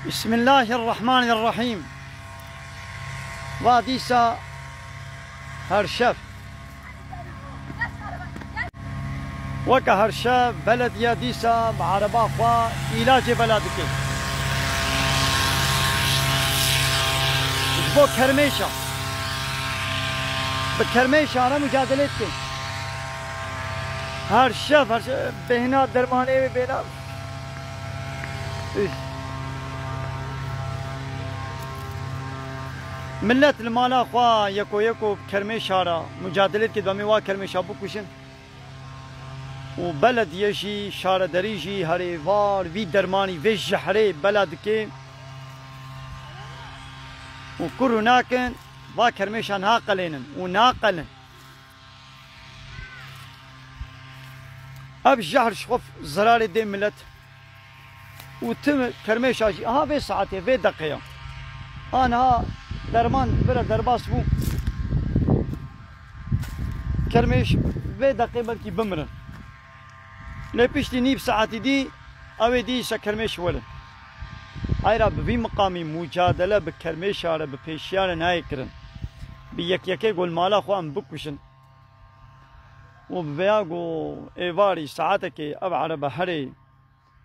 بسم الله الرحمن الرحيم. واديسا هرشف وكا هرشف بلد يا ديسا بعربا خوا علاج بلدك بو كرميشا بكرميشا انا مجادلتك هرشف بهنا درماني بهنا ملت المالا خوا يكو كرميشارا مجادلة كدومي وا كرميشا بكوشن وبلد يجي شارع دريجي هري وار في درماني في جحري بلد كي وكرو ناكن وا كرميشا ناقلين وناقلن اب جحر شوف زرار دي ملت وتم كرميشا ها في ساعتي في دقيقة انا درمان برا درباس بو كرميش في دقيقة بلكي بمرن لبيشتي نيب ساعتي دي اوي دي كرميش ولن هايرا بفي مقامي مجادلة بكرميش على ببيشيان نايكرن بيك يكي قول مالا خوان بكوشن وبياغو ايواري ساعتك اب عربة هري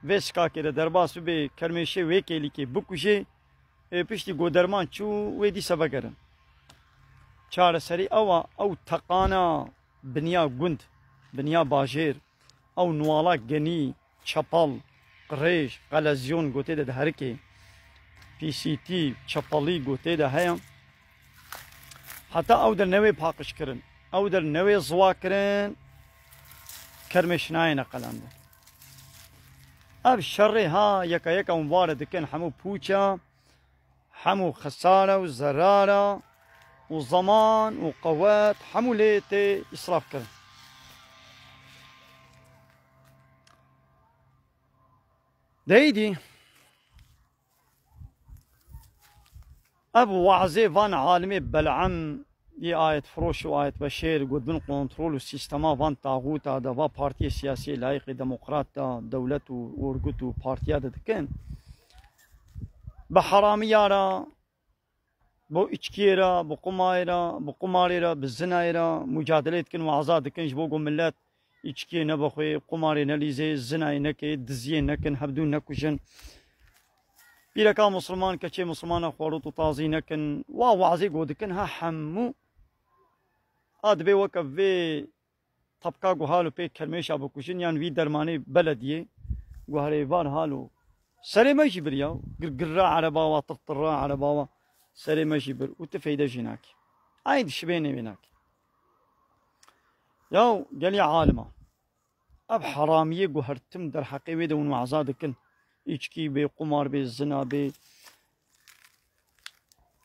ويسكا كده درباس بي كرميشي ويكي لكي بكوشي پشتی گودرمان چو ویدی سبگرن چار سری او تقانا بنیا گند بنیا باجیر او نوالا گنی چپال قریش قلزیون گوته ده هرکی پی سی تی چپالی گوته ده هیا حتی او در نوی پاکش کرن او در نوی زوا کرن کرمش نای نقلند اب شر ها یکا یکا مبارد کن همو پوچا حمو خسارة وزرارة وضمان وقوات حمو ليتي إسراف كرن دايدي أبو وعزي فان عالمي بلعم دي آية فروش وآية بشير قد بن كنترول والسيستما فان طاغوت هذا فا بارتي سياسي لايقي ديمقراط دولة ورقوت وبارتي هذا دكن بحراميارا بو إچكيرا بو قمايرا بو قماريرا بالزنايرا مجادلة كن وعزاد كنش بوغو ملات إچكي نبخوي قماري نليزي الزناي نكي دزيه نكن حبدون نكوشن بيركا مسلمان كچي مسلمان خوروتو طازي نكن وعزي قود كن ها حمو آد بي وكف في طبقا قو هالو بي كرميشا بكوشن يعني في درماني بلديه قو هريفان هالو سري ما يجبر ياو قرقرا على باوا طرطرا على باوا سري ما يجبر وتفيدا جيناك عيد شبيني بيناك ياو قالي عالمة اب حرامية قو هرتم در حقيبي دون وعزادكن إيشكي بي قمار بي الزنا بي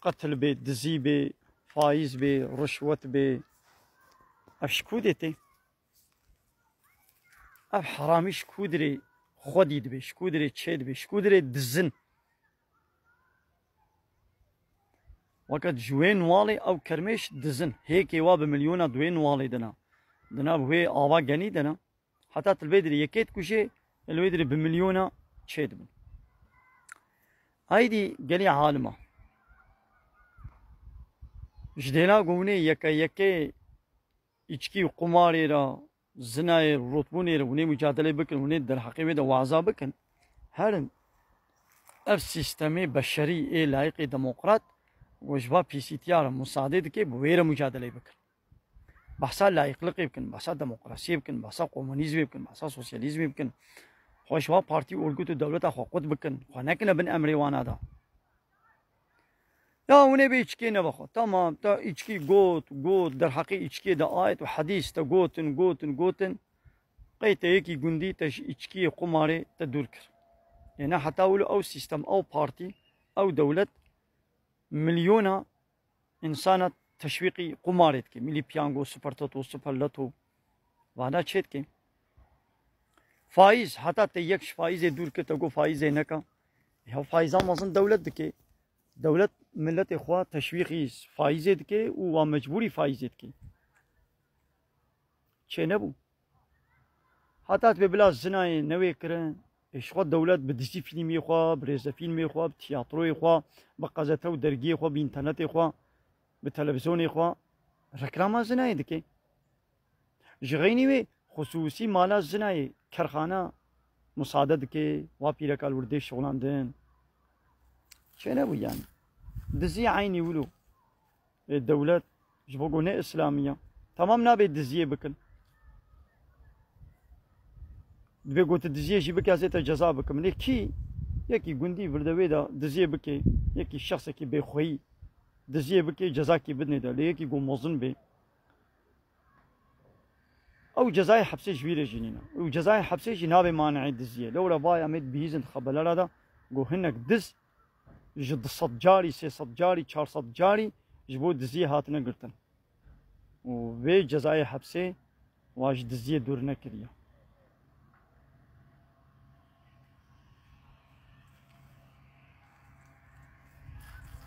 قتل بي دزي بي فايز بي رشوت بي اب شكو ديتي اب حرامي شكو دري خودید به شکودره چید به شکودره دزن وقت جوین والی او کرمش دزن هیکی وا بمليون دوین والی دنا بوی آوا گنی دنا حتی تلبیدری یکیت کشه الویدری بمليون چید بن هایدی گلی عالمه جدینا گونه یکی içki قماری را زنای رتبونی رو ونی مجادله بکن ونی در حقیقت وعظا بکن هرن اف سیستمی بشری ای لایق دموکرات وجبا پیسیتیار مساعده که بویر مجادله بکن بحثا لایقلقی بکن بحثا دموکراسی بکن بحثا کمونیسم بکن بحثا سوسیالیسم بکن خوشوا پارتی اولگوت دولت حقوق بکن خو نکنه بن امری وانا دا یا ونه به içki نبخو تمام تا içki گوت در حقی içki دا آیت و حدیث تا گوتن قیت یکی گندی تا içki قماری تا دور کر یعنی حتی ولو او سیستم او پارتی او دولت مليون انسان تشویقی قمارت که ملی پیانگو سپر توتو سپر لتو وانا چید که فائز حتی تا یکش فائز دور کر تا گو فائز نکا یا فائزان مازن دولت دکه دولت ملت اخوة تشویقی فائزت که و مجبوری فائزت که چه نبو حتی به بلا زنای نوی کرن اشخوا دولت بدزی فیلمی خوا برز فیلمی خوا تئاتروی خوا بقزته و درگی خوا بینترنت خوا به تلویزیون خوا رکلام زنای دکی جغینی و خصوصی مالا زنای کرخانه مساعدت که و پیرکال ورده شغلاندن چه نبود يعني دزی عینی ولو الدولت جبقوا نه اسلاميه تمام نابي دزيه بكن بيقول تدزيه شي بك ازيت جزاء بكم لكي يكي جندي بردوي دا دزيه بكي يكي شخص كي بخوي دزيه بكي جزاء كي بدني دا ليكي جو موزن بي او جزاء حبسي جويره جنينا او جزاء حبسي جنابي مانع دزيه لولا باي امد بيزن خبل هذا جو هنك دز جد صد جاري 300 جاري 400 جاري جبو دزيه هاتنا قرتن وفي جزاء حبسي واج دزيه دورنا كريا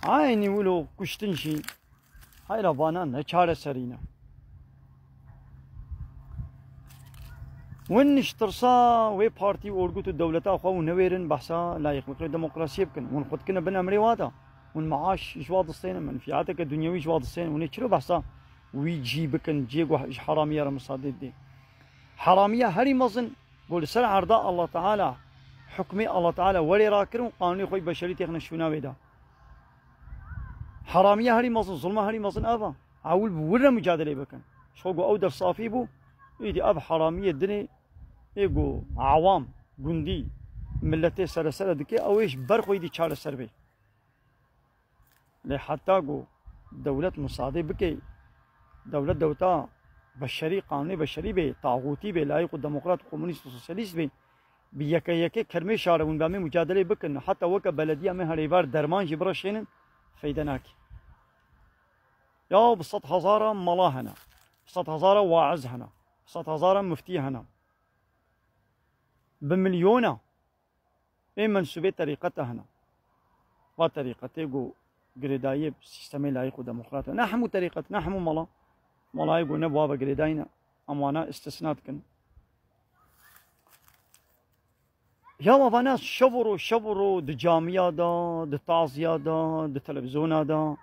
عيني ولو كشتنشي هاي ربانا نچار سرينا ونش ترسا وي بارتي اورغوت الدولة اخو ونويرن بحثا لايق مقر ديمقراطيه بكن ون خد كنا بن امري وادا ون معاش جواد الصين منفعاتك الدنيوي جواد الصين ون يشرو بحثا ويجي بكن جيغو حراميه رمصادد دي حراميه هري مزن قول سر عرضاء الله تعالى حكمي الله تعالى ولي راكرون قانوني خوي بشري تخنا شونا ويدا حراميه هري مزن ظلمه هري مزن ابا عول بورا مجادله بكن شو او در صافي بو ايدي اب حراميه الدنيا ايجو عوام جندي ملتي سر دكي او ايش برخو يدي چار سر بي لحتى جو دولة مساعدة بكي دولتا بشري قانوني بشري بي طاغوتي بي لايق ديمقراط كومونيست سوسياليست بي بيكا كلمه شارون بامي مجادله بكن حتى وك بلديه ما هريبار درمان جبرشين فيدناك يا بسط هزاره ملاهنا بسط هزاره واعظ هنا بسط هزاره مفتي هنا بمليونه اي منسوبه طريقتها هنا وطريقته جو جريدايه سيستم لايق ديمقراط نحمو طريقه نحمو ملا يقول نبوا بجريداينا اموانا استثناء كن يا وابانا شبرو د جامعه دا د تعزيه دا د تلفزيون دا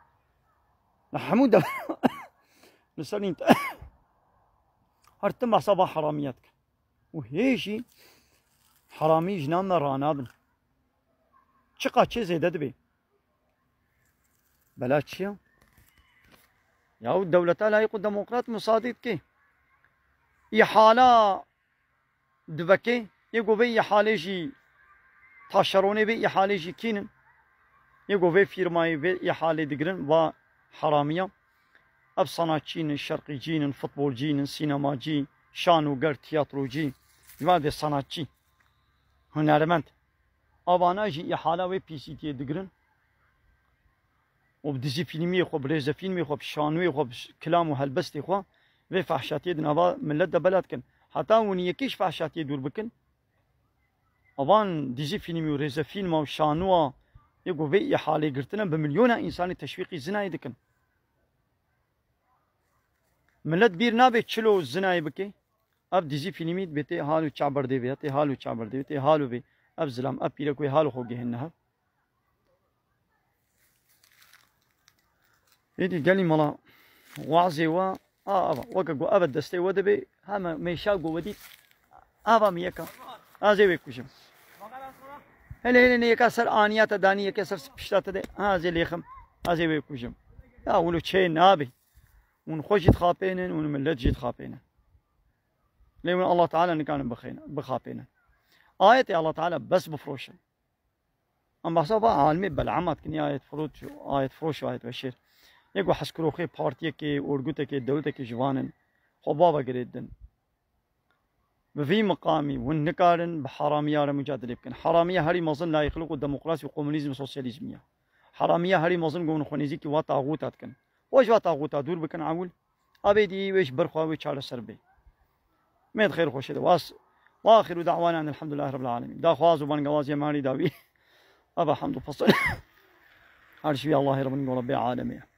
نحمو دا نسالين هرتم حساب حراميتك وهيجي حرامي جنامنا رانابن چقا چه زيده دبي بلا چيا يا الدولة لايق ديمقراط مصادق كي يحالا دبكي يقو في يحالي جي تاشروني بي يحالي جي كينن يقو في فيرماي بي يحالي دقرن و حرامية اب صناعتين الشرقي جين فوتبول جين سينما جي شانو گر تياترو جي جواد صناعتي هنرمند ابانا جي يحالا و بي سي تي دقرن وبدزي فيلمي خو بريز فيلمي خو شانوي خو كلام وهلبستي خو و فحشاتي دنابا ملت بلد كن حتى ونيكيش فحشاتي دور بكن ابان دزي فيلمي وريز فيلم و شانوا يقو في حالي قرتنا بمليون انسان تشويقي زناي دكن ملت بير نابي تشلو زناي بكي اب دزي فيلمي بيتي حالو چابر دي بيتي حالو چابر دي بيتي حالو بي اب زلام اب بيرا کوئی حالو خو گهنها يدي قال لي ملا وعزي و ابا وقو ابا دستي ودبي هما ميشاقو ودي ابا ميكا ازي ويكوشم هل نيكا سر انيات داني يكا سر پشتات دي ازي ليخم ازي ويكوشم يا ولو چه نابي ون خوش تخابينن ون ملت جيت خابينن لين الله تعالى نكان بخينا بخابينن آية الله تعالى بس بفروشن اما حسابا عالمي بلعمت كني آية فروش وآية بشير يقو حسكروخي بارتيه كي اورغوته كي دولته كي جوانن خبابا قريدن بفي مقامي والنكارن بحراميه مجادله بكن حراميه هري مظن لا يخلقوا ديمقراطيه وكومونيزم سوسياليزميه حراميه هري مظن قوم خونيزي كي وطاغوتات كن واش وطاغوتات دور بكن عول ابيدي ويش برخوا ويش على سربي ميد خير خوش واس واخر دعوانا ان الحمد لله رب العالمين دا خواز وبن غواز يا مالي داوي ابا حمد وفصل عرش الله رب العالمين